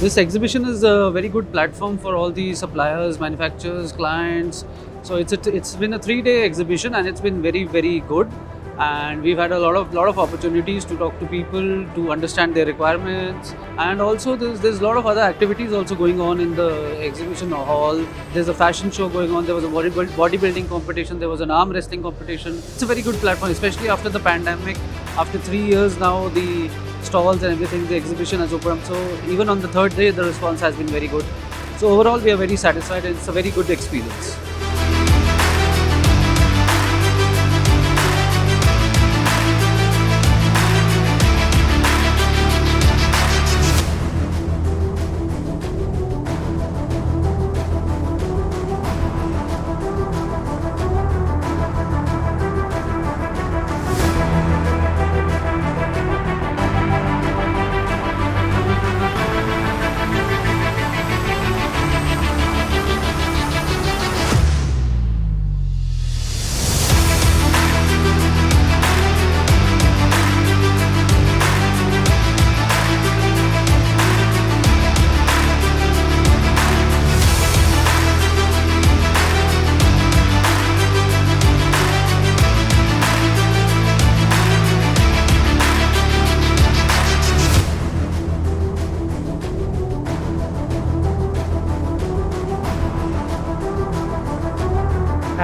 This exhibition is a very good platform for all the suppliers, manufacturers, clients. So it's been a 3-day exhibition and it's been very good. And we've had a lot of opportunities to talk to people, to understand their requirements, and also there's a lot of other activities also going on in the exhibition hall. There's a fashion show going on. There was a bodybuilding competition. There was an arm wrestling competition. It's a very good platform, especially after the pandemic. After 3 years now, the stalls and everything, the exhibition has opened up. So even on the third day, the response has been very good. So overall, we are very satisfied, and it's a very good experience.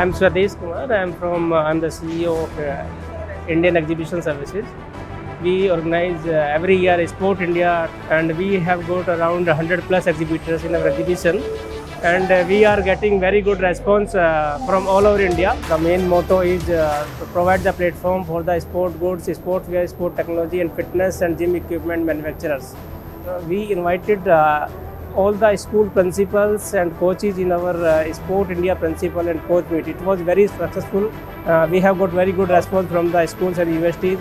I'm Swadesh Kumar. I'm the CEO of Indian Exhibition Services. We organize every year Sport India, and we have got around 100 plus exhibitors in our exhibition. And we are getting very good response from all over India. The main motto is to provide the platform for the sport goods, sportswear, sport technology, and fitness and gym equipment manufacturers. We invited all the school principals and coaches in our Sport India principal and coach meet. It was very successful. We have got very good response from the schools and universities.